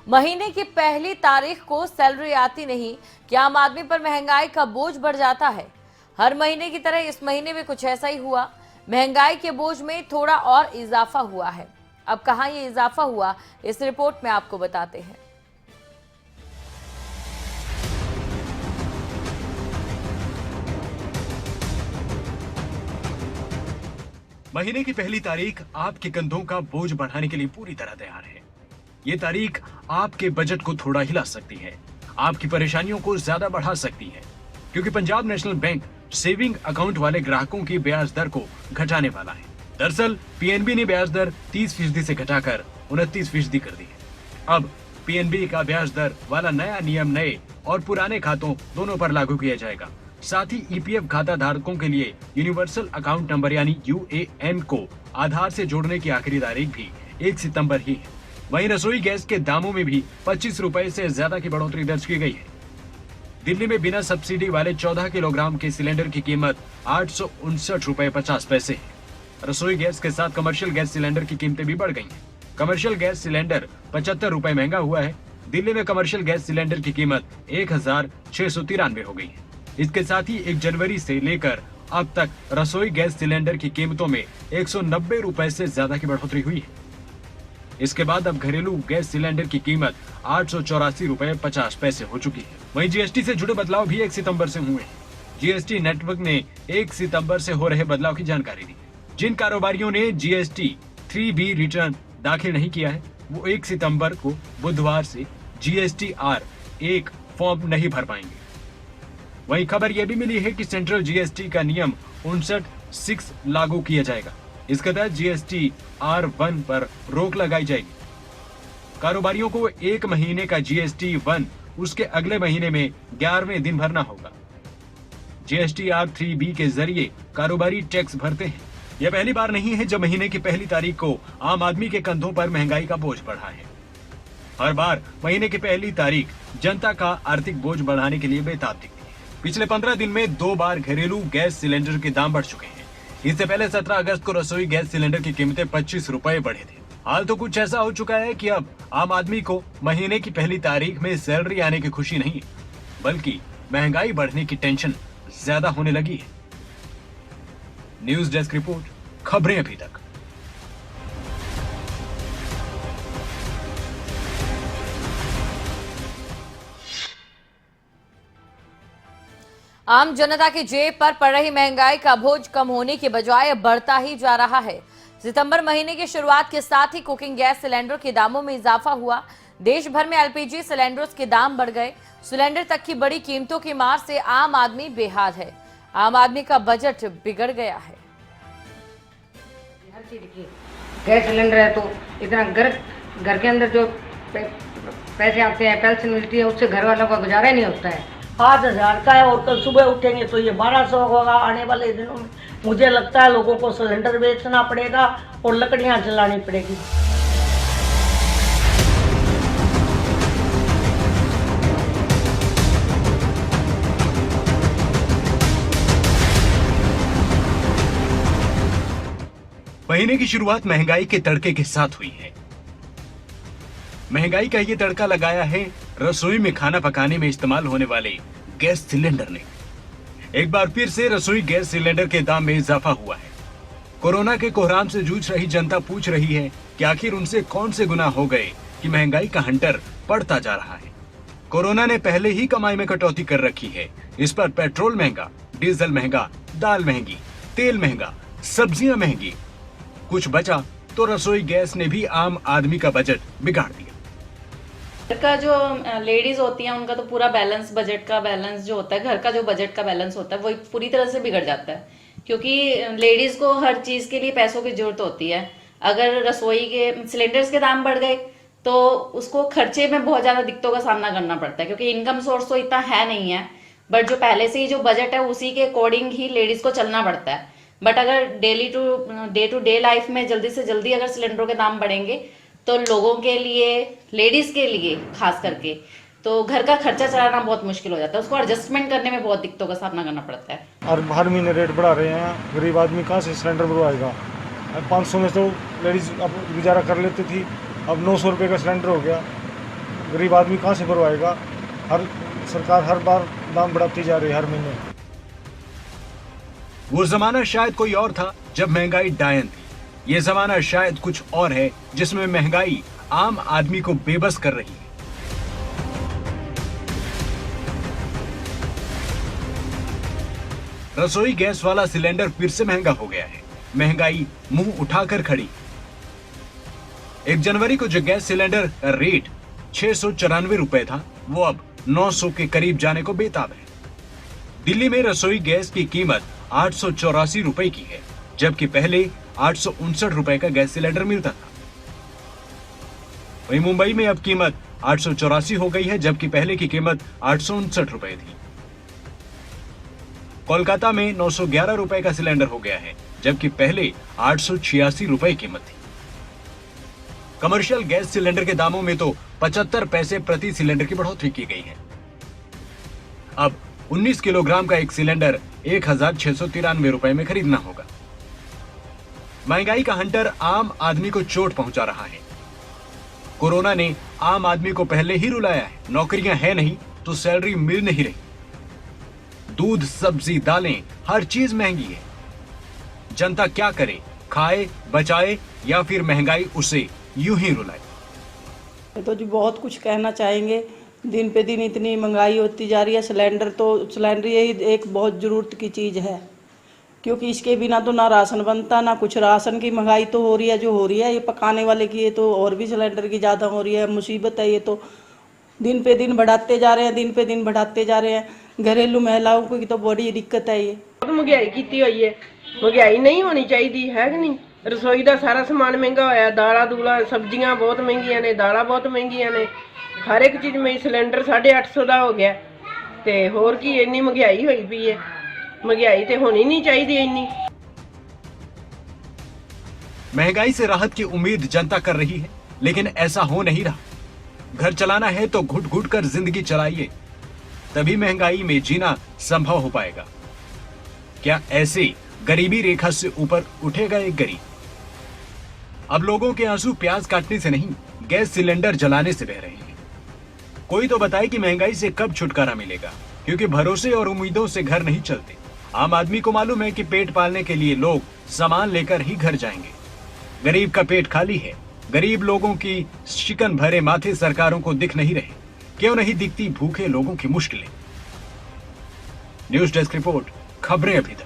महीने की पहली तारीख को सैलरी आती नहीं कि आम आदमी पर महंगाई का बोझ बढ़ जाता है। हर महीने की तरह इस महीने में कुछ ऐसा ही हुआ। महंगाई के बोझ में थोड़ा और इजाफा हुआ है। अब कहां ये इजाफा हुआ, इस रिपोर्ट में आपको बताते हैं। महीने की पहली तारीख आपके कंधों का बोझ बढ़ाने के लिए पूरी तरह तैयार है। ये तारीख आपके बजट को थोड़ा हिला सकती है, आपकी परेशानियों को ज्यादा बढ़ा सकती है, क्योंकि Punjab national bank saving account वाले ग्राहकों की ब्याज दर को घटाने वाला है। दरअसल पीएनबी ने ब्याज दर 30% से घटाकर 29% कर दी है। अब पीएनबी का ब्याज दर वाला नया नियम नए और पुराने खातों दोनों पर लागू किया जाएगा। साथ ही ईपीएफ खाता धारकों के लिए यूनिवर्सल अकाउंट नंबर यानी यूएएन को आधार से जोड़ने की आखिरी तारीख भी 1 सितंबर ही है। वहीं रसोई गैस के दामों में भी 25 रुपए से ज्यादा की बढ़ोतरी दर्ज की गई है। दिल्ली में बिना सब्सिडी वाले 14 किलोग्राम के सिलेंडर की कीमत 859 रुपए 50 पैसे है। रसोई गैस के साथ कमर्शियल गैस सिलेंडर की कीमतें भी बढ़ गई हैं। कमर्शियल गैस सिलेंडर 75 रुपए महंगा हुआ है। दिल्ली में कमर्शियल गैस सिलेंडर की कीमत 1693 हो गई है। इसके साथ ही 1 जनवरी से लेकर अब तक रसोई गैस सिलेंडर की कीमतों में 190 रुपए से ज्यादा की बढ़ोतरी हुई है। इसके बाद अब घरेलू गैस सिलेंडर की कीमत 884 रुपए 50 पैसे हो चुकी है। वहीं जीएसटी से जुड़े बदलाव भी 1 सितंबर से हुए हैं। जीएसटी नेटवर्क ने 1 सितंबर से हो रहे बदलाव की जानकारी दी। जिन कारोबारियों ने जीएसटी 3B रिटर्न दाखिल नहीं किया है, वो 1 सितंबर को बुधवार से GSTR-1 फॉर्म नहीं भर पाएंगे। वहीं खबर यह भी मिली है कि सेंट्रल जीएसटी का नियम 59(6) लागू किया जाएगा। इसके तहत GSTR-1 पर रोक लगाई जाएगी। कारोबारियों को 1 महीने का GST-1 उसके अगले महीने में 11वें दिन भरना होगा। GSTR-3B के जरिए कारोबारी टैक्स भरते हैं। यह पहली बार नहीं है जब महीने की पहली तारीख को आम आदमी के कंधों पर महंगाई का बोझ बढ़ा है। हर बार महीने की पहली तारीख जनता का आर्थिक बोझ बढ़ाने के लिए बेताब दिखती है। पिछले 15 दिन में 2 बार घरेलू गैस सिलेंडर के दाम बढ़ चुके हैं। इससे पहले 17 अगस्त को रसोई गैस सिलेंडर की कीमतें 25 रुपए बढ़े थे। हाल तो कुछ ऐसा हो चुका है कि अब आम आदमी को महीने की पहली तारीख में सैलरी आने की खुशी नहीं, बल्कि महंगाई बढ़ने की टेंशन ज्यादा होने लगी है। न्यूज डेस्क रिपोर्ट, खबरें अभी तक। आम जनता की जेब पर पड़ रही महंगाई का बोझ कम होने के बजाय बढ़ता ही जा रहा है। सितंबर महीने की शुरुआत के साथ ही कुकिंग गैस सिलेंडर के दामों में इजाफा हुआ। देश भर में एलपीजी सिलेंडर्स के दाम बढ़ गए। सिलेंडर तक की बड़ी कीमतों की मार से आम आदमी बेहाल है। आम आदमी का बजट बिगड़ गया है। हर चीज की गैस सिलेंडर है तो इतना घर के अंदर जो पैसे आते हैं, पेंशन मिलती है, उससे घर वालों का गुजारा ही नहीं होता है। 5,000 का है और कल सुबह उठेंगे तो ये 1200 होगा। आने वाले दिनों में मुझे लगता है लोगों को सिलेंडर बेचना पड़ेगा और लकड़ियां जलानी पड़ेगी। महीने की शुरुआत महंगाई के तड़के के साथ हुई है। महंगाई का ये तड़का लगाया है रसोई में खाना पकाने में इस्तेमाल होने वाले गैस सिलेंडर ने। एक बार फिर से रसोई गैस सिलेंडर के दाम में इजाफा हुआ है। कोरोना के कोहराम से जूझ रही जनता पूछ रही है कि आखिर उनसे कौन से गुनाह हो गए कि महंगाई का हंटर बढ़ता जा रहा है। कोरोना ने पहले ही कमाई में कटौती कर रखी है। इस पर पेट्रोल महंगा, डीजल महंगा, दाल महंगी, तेल महंगा, सब्जियां महंगी। कुछ बचा तो रसोई गैस ने भी आम आदमी का बजट बिगाड़ दिया। घर का जो लेडीज होती हैं उनका तो पूरा बैलेंस, बजट का बैलेंस जो होता है, घर का जो बजट का बैलेंस होता है वो पूरी तरह से बिगड़ जाता है। क्योंकि लेडीज को हर चीज के लिए पैसों की जरूरत होती है। अगर रसोई के सिलेंडर्स के दाम बढ़ गए तो उसको खर्चे में बहुत ज्यादा दिक्कतों का सामना करना पड़ता है, क्योंकि इनकम सोर्स तो इतना है नहीं है। बट जो पहले से ही जो बजट है उसी के अकॉर्डिंग ही लेडीज को चलना पड़ता है। बट अगर डे टू डे लाइफ में जल्दी से जल्दी अगर सिलेंडरों के दाम बढ़ेंगे तो लोगों के लिए, लेडीज के लिए खास करके, तो घर का खर्चा चलाना बहुत मुश्किल हो जाता है। उसको एडजस्टमेंट करने में बहुत दिक्कतों का सामना करना पड़ता है। और हर महीने रेट बढ़ा रहे हैं। गरीब आदमी कहाँ से सिलेंडर भरवाएगा। 500 में तो लेडीज अब गुजारा कर लेती थी, अब 900 रुपये का सिलेंडर हो गया। गरीब आदमी कहाँ से भरवाएगा। हर सरकार हर बार दाम बढ़ाती जा रही है हर महीने। वो जमाना शायद कोई और था जब महंगाई डायन थी। ये जमाना शायद कुछ और है जिसमें महंगाई आम आदमी को बेबस कर रही है। रसोई गैस वाला सिलेंडर फिर से महंगा हो गया है। महंगाई मुंह उठाकर खड़ी। 1 जनवरी को जो गैस सिलेंडर का रेट 694 रुपए था, वो अब 900 के करीब जाने को बेताब है। दिल्ली में रसोई गैस की कीमत 884 रुपए की है, जबकि पहले 859 रुपए का गैस सिलेंडर मिलता था। वहीं मुंबई में अब कीमत 884 हो गई है, जबकि पहले की कीमत 859 रुपए थी। कोलकाता में 911 रुपए का सिलेंडर हो गया है, जबकि पहले 886 रुपए कीमत थी। कमर्शियल गैस सिलेंडर के दामों में तो 75 पैसे प्रति सिलेंडर की बढ़ोतरी की गई है। अब 19 किलोग्राम का एक सिलेंडर 1693 रुपए में खरीदना होगा। महंगाई का हंटर आम आदमी को चोट पहुंचा रहा है। कोरोना ने आम आदमी को पहले ही रुलाया है। नौकरियां है नहीं तो सैलरी मिल नहीं रही। दूध, सब्जी, दालें, हर चीज महंगी है। जनता क्या करे? खाए, बचाए या फिर महंगाई उसे यूं ही रुलाए? तो जी बहुत कुछ कहना चाहेंगे। दिन पे दिन इतनी महंगाई होती जा रही है। सिलेंडर यही एक बहुत ज़रूरत की चीज़ है, क्योंकि इसके बिना तो ना राशन बनता ना कुछ। राशन की महंगाई तो हो रही है जो हो रही है, ये पकाने वाले की ये तो और भी सिलेंडर की ज़्यादा हो रही है। मुसीबत है ये तो, दिन पे दिन बढ़ाते जा रहे हैं, दिन पे दिन बढ़ाते जा रहे हैं। घरेलू महिलाओं की तो बड़ी दिक्कत है ये। बहुत महंगाई की हुई है। महंगाई नहीं होनी चाहिए है कि नहीं। रसोई का सारा समान महंगा होया, दाला दूला, सब्जियां बहुत महंगियां ने, दाला बहुत महंगियां ने, हर एक चीज़ में। सिलेंडर 850 का हो गया ते होर की इन्नी महंगाई हुई पई है। महंगाई तो होनी नहीं चाहिए इन्नी। महंगाई से राहत की उम्मीद जनता कर रही है, लेकिन ऐसा हो नहीं रहा। घर चलाना है तो घुट घुट कर जिंदगी चलाइए, तभी महंगाई में जीना संभव हो पाएगा। क्या ऐसे गरीबी रेखा से ऊपर उठेगा एक गरीब? अब लोगों के आंसू प्याज काटने से नहीं, गैस सिलेंडर जलाने से बह रहे हैं। कोई तो बताए कि महंगाई से कब छुटकारा मिलेगा, क्योंकि भरोसे और उम्मीदों से घर नहीं चलते। आम आदमी को मालूम है कि पेट पालने के लिए लोग सामान लेकर ही घर जाएंगे। गरीब का पेट खाली है। गरीब लोगों की शिकन भरे माथे सरकारों को दिख नहीं रहे। क्यों नहीं दिखती भूखे लोगों की मुश्किलें? न्यूज़ डेस्क रिपोर्ट, खबरें अभी तक।